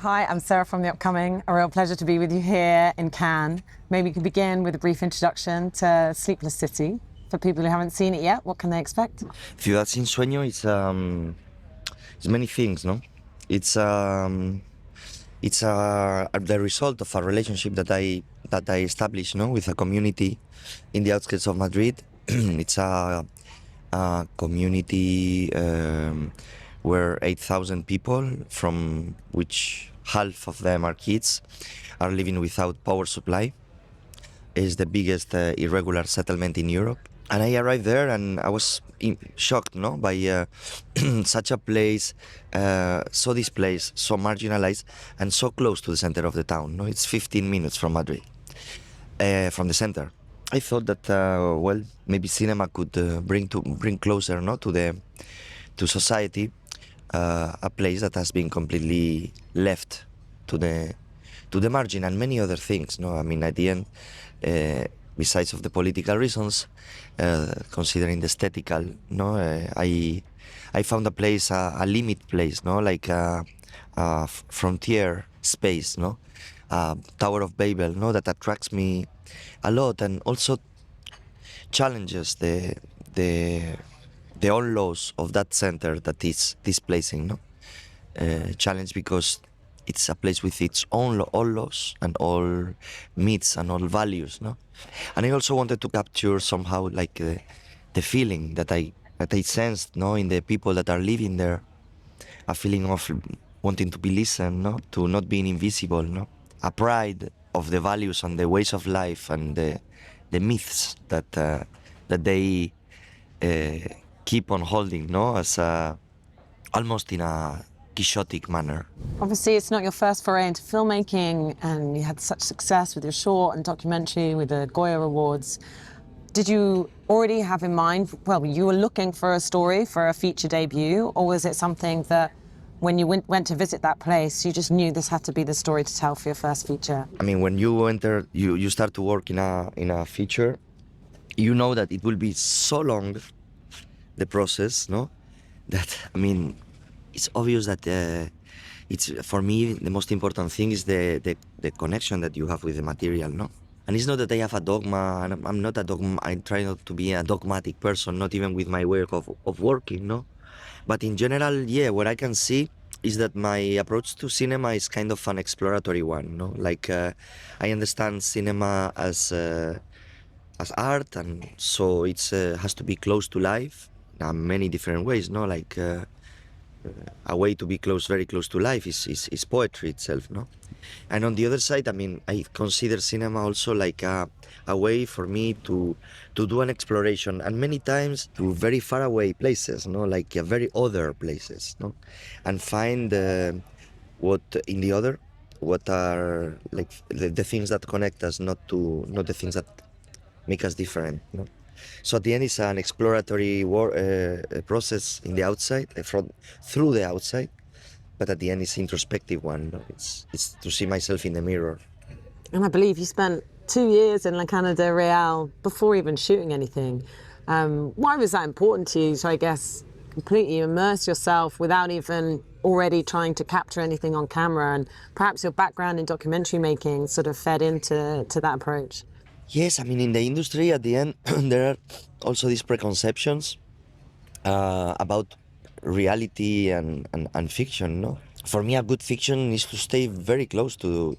Hi, I'm Sarah from The Upcoming. A real pleasure to be with you here in Cannes. Maybe you could begin with a brief introduction to Sleepless City. For people who haven't seen it yet, what can they expect? Ciudad sin sueño, it's many things, no? It's the result of a relationship that I established, no, with a community in the outskirts of Madrid. It's a community where 8,000 people, from which half of them are kids, are living without power supply. Is the biggest irregular settlement in Europe. And I arrived there and I was shocked, no, by such a place, so displaced, so marginalized, and so close to the center of the town. No, it's 15 minutes from Madrid, from the center. I thought that maybe cinema could bring closer, no, to society, a place that has been completely left to the margin, and many other things. No, I mean, at the end, besides of the political reasons, considering the aesthetical, no, I found a place, a limit place, no, like a frontier space, no, Tower of Babel, no, that attracts me a lot, and also challenges the own laws of that center that is displacing, no, challenge because it's a place with its own all laws and all myths and all values, no. And I also wanted to capture somehow like the feeling that I sensed, no, in the people that are living there, a feeling of wanting to be listened, no, to not being invisible, no, a pride of the values and the ways of life and the myths that they keep on holding, no, as almost in a quixotic manner. Obviously, it's not your first foray into filmmaking, and you had such success with your short and documentary with the Goya Awards. Did you already have in mind, well, you were looking for a story for a feature debut, or was it something that when you went to visit that place, you just knew this had to be the story to tell for your first feature? I mean, when you enter, you start to work in a feature, you know that it will be so long, the process, no, that, I mean, it's obvious that it's, for me, the most important thing is the connection that you have with the material, no? And it's not that I have a dogma, and I'm not a dogma, I try not to be a dogmatic person, not even with my way of working, no? But in general, yeah, what I can see is that my approach to cinema is kind of an exploratory one, no? Like, I understand cinema as art, and so it's has to be close to life in many different ways, no? Like, a way to be very close to life is poetry itself, no? And on the other side, I mean, I consider cinema also like a way for me to do an exploration, and many times to very far away places, no, like very other places, no, and find what in the other, what are like the things that connect us, not the things that make us different, no. So at the end, it's an exploratory process in the outside, through the outside, but at the end, it's introspective one. No? It's to see myself in the mirror. And I believe you spent 2 years in La Canada Real before even shooting anything. Why was that important to you? So I guess completely immerse yourself without even already trying to capture anything on camera, and perhaps your background in documentary making sort of fed into that approach. Yes, I mean, in the industry, at the end, there are also these preconceptions about reality and fiction, no? For me, a good fiction is to stay very close to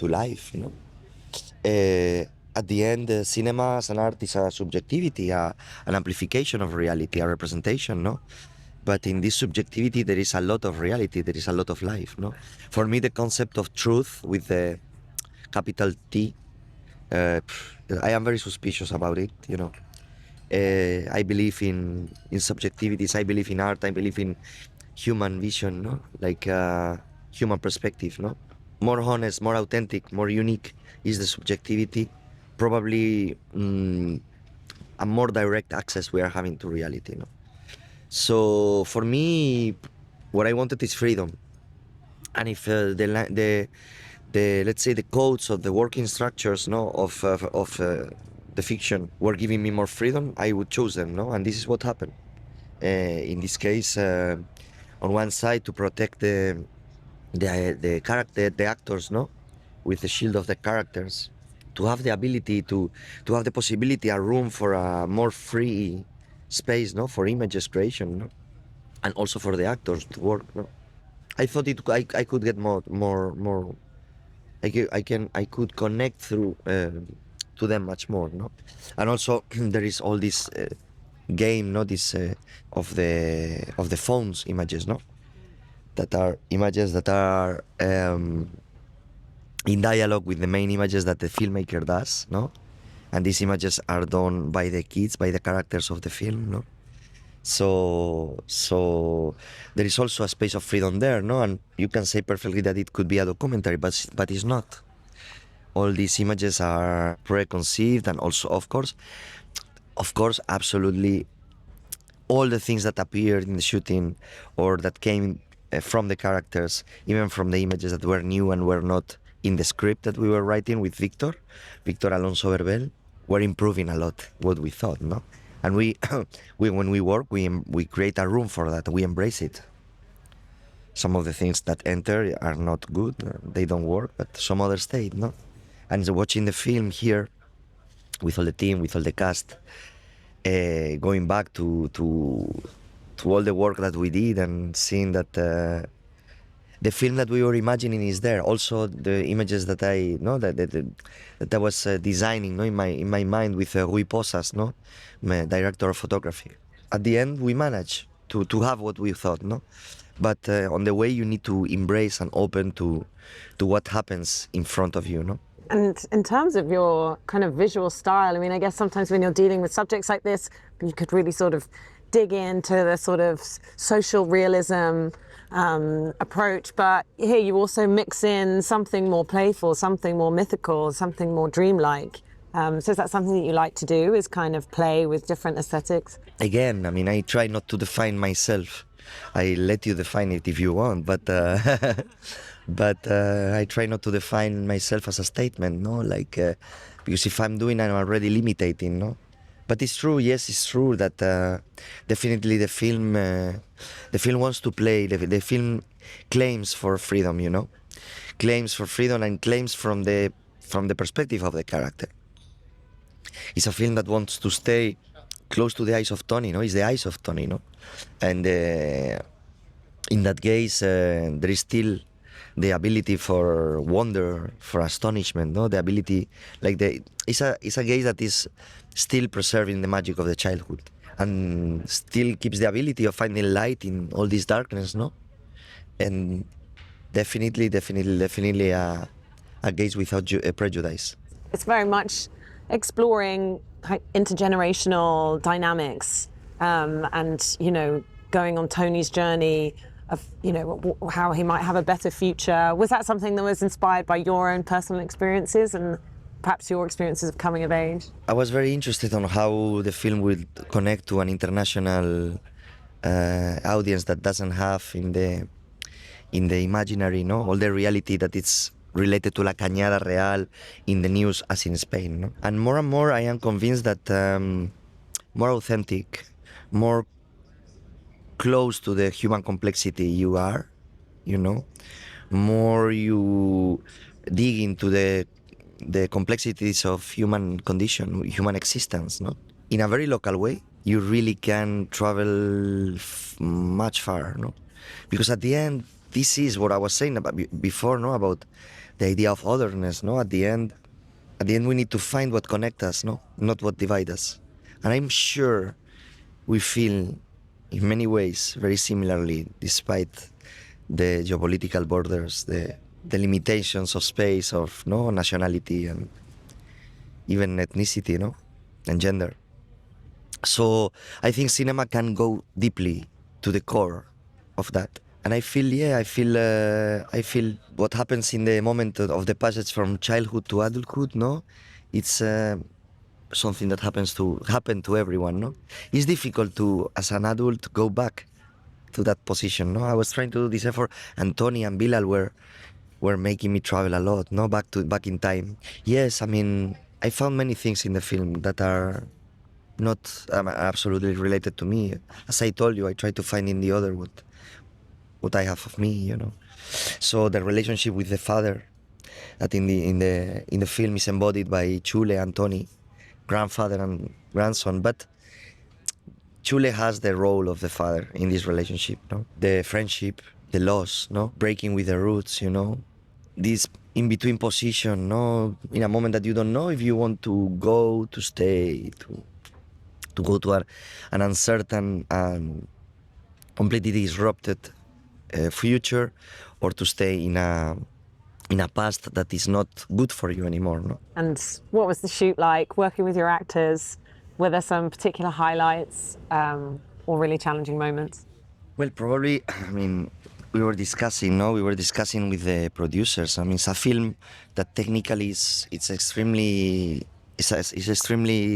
life, you know? At the end, cinema as an art is a subjectivity, an amplification of reality, a representation, no? But in this subjectivity, there is a lot of reality, there is a lot of life, no? For me, the concept of truth with the capital T, I am very suspicious about it, you know. I believe in subjectivities, I believe in art, I believe in human vision, no? Like human perspective, no? More honest, more authentic, more unique is the subjectivity. Probably a more direct access we are having to reality, no? So for me, what I wanted is freedom. And if the let's say the codes of the working structures, no, of the fiction were giving me more freedom, I would choose them, no, and this is what happened. In this case, on one side, to protect the actors, no, with the shield of the characters, to have the ability to have the possibility, a room for a more free space, no, for images creation, no, and also for the actors to work, no. I thought I could get more. I could connect through to them much more, no, and also there is all this game, no, this of the phones images, no, that are images that are in dialogue with the main images that the filmmaker does, no, and these images are done by the kids, by the characters of the film, no. So there is also a space of freedom there, no, and you can say perfectly that it could be a documentary, but it's not. All these images are preconceived, and also, of course, absolutely, all the things that appeared in the shooting or that came from the characters, even from the images that were new and were not in the script that we were writing with Victor Alonso Verbel, were improving a lot what we thought, no? And when we work, we create a room for that. We embrace it. Some of the things that enter are not good; they don't work, but some others stay, no? And watching the film here with all the team, with all the cast, going back to all the work that we did and seeing that the film that we were imagining is there. Also, the images that I no that I was designing, no, in my mind with Rui Posas, no, my director of photography. At the end, we managed to have what we thought, no, but on the way you need to embrace and open to what happens in front of you, no. And in terms of your kind of visual style, I mean, I guess sometimes when you're dealing with subjects like this, you could really sort of dig into the sort of social realism approach. But here you also mix in something more playful, something more mythical, something more dreamlike. So is that something that you like to do, is kind of play with different aesthetics? Again, I mean, I try not to define myself. I let you define it if you want, but I try not to define myself as a statement, no, like because if I'm doing, I'm already limiting, no. But it's true, yes, it's true that definitely the film wants to play. The film claims for freedom, you know, claims for freedom and claims from the perspective of the character. It's a film that wants to stay close to the eyes of Tony, no? It's the eyes of Tony, no? And in that case, there is still the ability for wonder, for astonishment, no? The ability, like it's a gaze that is still preserving the magic of the childhood and still keeps the ability of finding light in all this darkness, no? And definitely a gaze without prejudice. It's very much exploring intergenerational dynamics and, you know, going on Tony's journey of, you know, how he might have a better future. Was that something that was inspired by your own personal experiences and perhaps your experiences of coming of age? I was very interested on how the film would connect to an international audience that doesn't have in the imaginary, no, all the reality that it's related to La Cañada Real in the news as in Spain, no? And more I am convinced that more authentic, more close to the human complexity you are, you know, more you dig into the complexities of human condition, human existence, no? In a very local way, you really can travel much far, no? Because at the end, this is what I was saying about before, no, about the idea of otherness, no. At the end, we need to find what connects us, no, not what divides us. And I'm sure we feel, in many ways, very similarly, despite the geopolitical borders, the limitations of space, of no nationality, and even ethnicity, no, and gender. So I think cinema can go deeply to the core of that. And I feel, yeah, I feel what happens in the moment of the passage from childhood to adulthood, no, it's something that happen to everyone, no. It's difficult to, as an adult, go back to that position, no. I was trying to do this effort, and Tony and Bilal were making me travel a lot, no, back in time. Yes, I mean, I found many things in the film that are not absolutely related to me. As I told you, I try to find in the other what I have of me, you know. So the relationship with the father, that in the film is embodied by Chule and Tony, grandfather and grandson. But Chule has the role of the father in this relationship, no? The friendship, the loss, no? Breaking with the roots, this in between position, no? In a moment that you don't know if you want to go, to stay, to go to an uncertain and completely disrupted future, or to stay in a past that is not good for you anymore, no? And what was the shoot like, working with your actors? Were there some particular highlights or really challenging moments? Well, probably, I mean, we were discussing, no? We were discussing with the producers. I mean, it's a film that technically it's extremely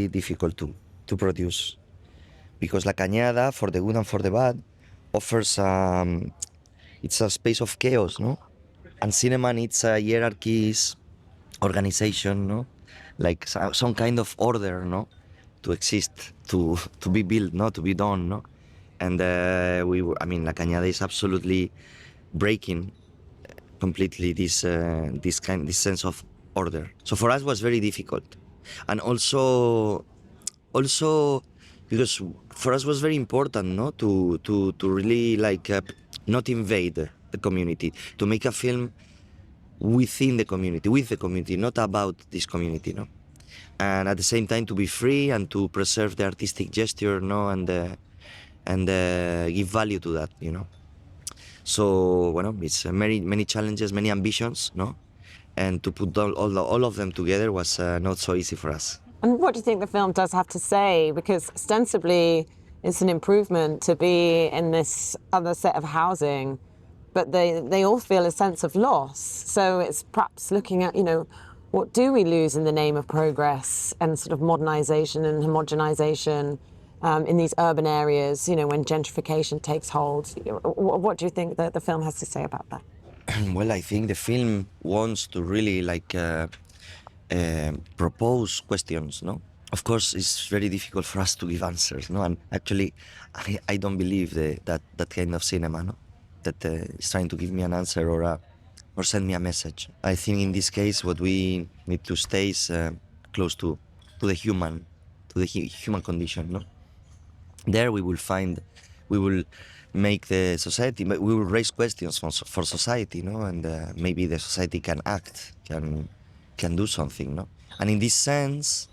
difficult to produce, because La Cañada, for the good and for the bad, offers it's a space of chaos, no? And cinema needs hierarchies, organization, no? Like some kind of order, no? To exist, to be built, no? To be done, no? And I mean, La Cañada is absolutely breaking completely this sense of order. So for us was very difficult, and also because for us was very important, no, to really like not invade the community, to make a film within the community, with the community, not about this community, no, and at the same time to be free and to preserve the artistic gesture, no, and give value to that, So, bueno, it's many challenges, many ambitions, no? And to put all of them together was not so easy for us. And what do you think the film does have to say? Because ostensibly it's an improvement to be in this other set of housing, but they all feel a sense of loss. So it's perhaps looking at, what do we lose in the name of progress and sort of modernization and homogenization in these urban areas, when gentrification takes hold? What do you think that the film has to say about that? Well, I think the film wants to really propose questions, no? Of course, it's very difficult for us to give answers, no? And actually, I don't believe that kind of cinema, no? That is trying to give me an answer or send me a message. I think in this case, what we need to stay is close to the human, to the human condition, no? There we will make the society, we will raise questions for society, no? And maybe the society can act, can do something, no? And in this sense,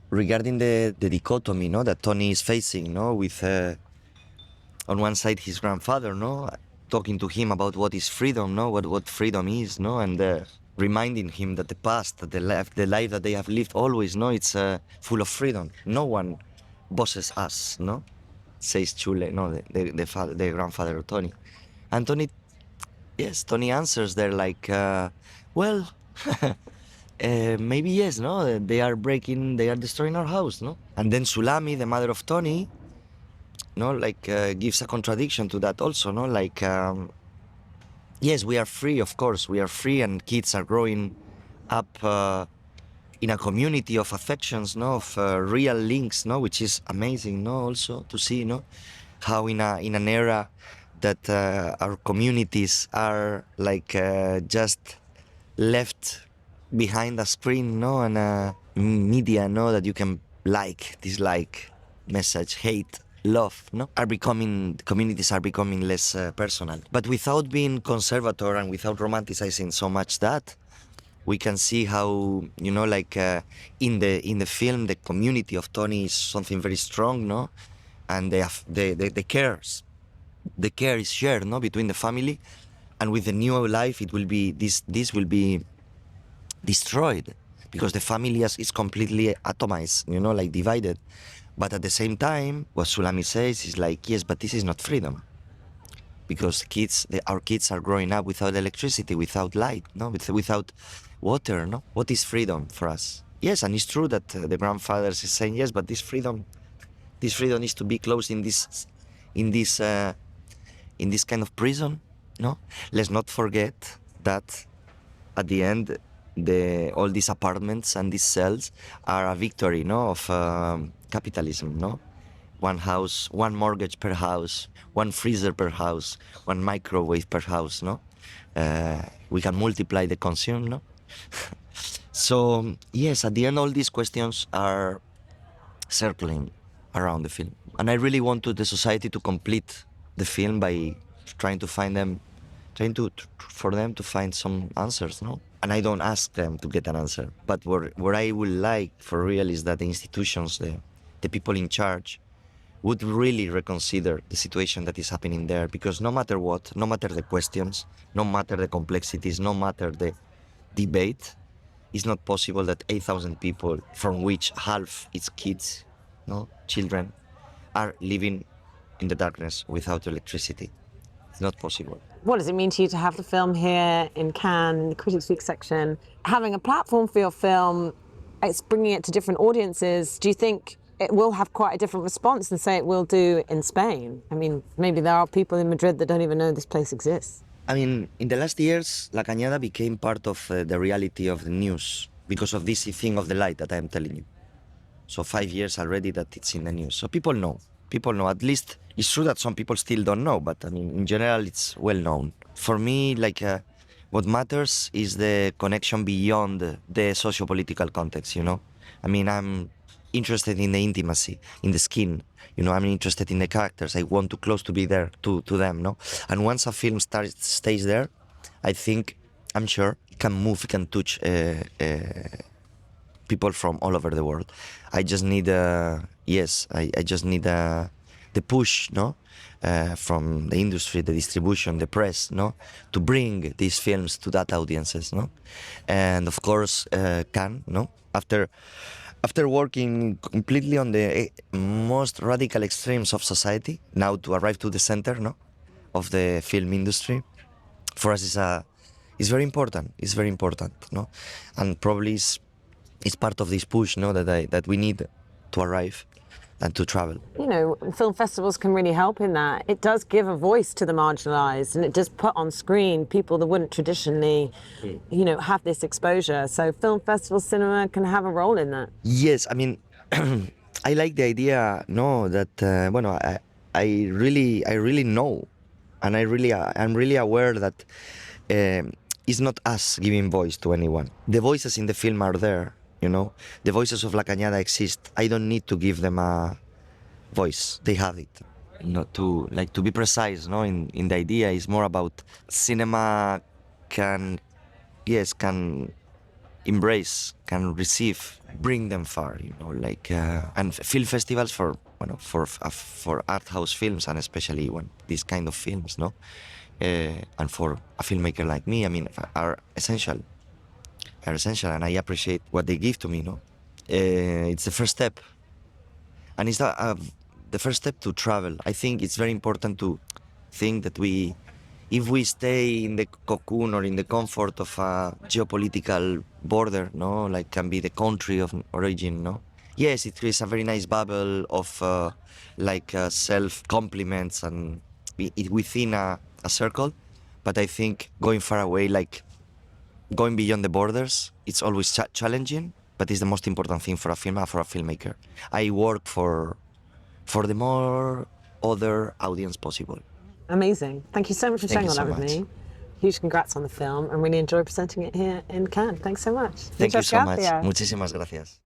regarding the dichotomy, no, that Tony is facing, no, with on one side his grandfather, no, talking to him about what is freedom, no, what freedom is, no, and reminding him that the past, that the life that they have lived always, no, it's full of freedom. No one bosses us, no, says Chule, no, the father, the grandfather of Tony. And Tony answers there like, well, maybe yes, no, they are destroying our house, no. And then Sulami, the mother of Tony, no, like gives a contradiction to that also, no, like, yes, we are free, of course, we are free, and kids are growing up in a community of affections, no, of real links, no, which is amazing, no, also to see, no, how in an era that our communities are like just left behind a screen, no, and media, no, that you can like, dislike, message, hate, love, no, communities are becoming less personal. But without being conservative and without romanticizing so much that, we can see how, like in the film, the community of Tony is something very strong, no, and the care is shared, no, between the family, and with the new life, it will be this will be destroyed, because the family is completely atomized, like divided. But at the same time, what Sulami says is like, yes, but this is not freedom, because our kids are growing up without electricity, without light, no, without water, no. What is freedom for us? Yes, and it's true that the grandfathers is saying yes, but this freedom is to be closed in this kind of prison, no. Let's not forget that at the end, all these apartments and these cells are a victory, no, of capitalism, no. One house, one mortgage per house, one freezer per house, one microwave per house, no. We can multiply the consume, no? So yes, at the end, all these questions are circling around the film, and I really wanted the society to complete the film by trying to find them, for them to find some answers, no? And I don't ask them to get an answer, but what I would like for real is that the institutions, the people in charge, would really reconsider the situation that is happening there, because no matter what, no matter the questions, no matter the complexities, no matter the debate, it's not possible that 8,000 people, from which half is kids, no, children, are living in the darkness without electricity. It's not possible. What does it mean to you to have the film here in Cannes, in the Critics' Week section? Having a platform for your film, it's bringing it to different audiences. Do you think it will have quite a different response than, say, it will do in Spain? I mean, maybe there are people in Madrid that don't even know this place exists. I mean, in the last years, La Cañada became part of the reality of the news because of this thing of the light that I am telling you. So 5 years already that it's in the news. So people know. People know. At least it's true that some people still don't know, but I mean, in general, it's well known. For me, what matters is the connection beyond the socio-political context, you know? I mean, I'm interested in the intimacy, in the skin. You know, I'm interested in the characters. I want to close to be there to them, no? And once a film stays there, I think, I'm sure, it can move, it can touch people from all over the world. I just need, I just need the push, no? From the industry, the distribution, the press, no? To bring these films to that audiences, no? And of course, Cannes, no? After working completely on the most radical extremes of society, now to arrive to the center, no? Of the film industry, for us is very important. It's very important, no? And probably it's part of this push, no, that we need to arrive and to travel. You know, film festivals can really help in that. It does give a voice to the marginalised, and it does put on screen people that wouldn't traditionally, you know, have this exposure. So film festival cinema can have a role in that. Yes, I mean, I like the idea, no, that I really know, and I'm really aware that it's not us giving voice to anyone. The voices in the film are there. You know, the voices of La Cañada exist. I don't need to give them a voice. They have it. Not to be precise, no, in the idea is more about cinema can embrace, can receive, bring them far, you know, and film festivals for art house films, and especially when these kind of films, no, and for a filmmaker like me, I mean, are essential, and I appreciate what they give to me, no? It's the first step, and it's the first step to travel. I think it's very important to think that if we stay in the cocoon or in the comfort of a geopolitical border, no, like can be the country of origin, no? Yes, it creates a very nice bubble of self-compliments and within a circle, but I think going far away, going beyond the borders, it's always challenging, but it's the most important thing for a filmmaker. I work for the more other audience possible. Amazing. Thank you so much for sharing all that with much. me. Huge congrats on the film, and really enjoy presenting it here in Cannes. Thanks so much. Thank you Muchas so much. gracias. Muchísimas gracias.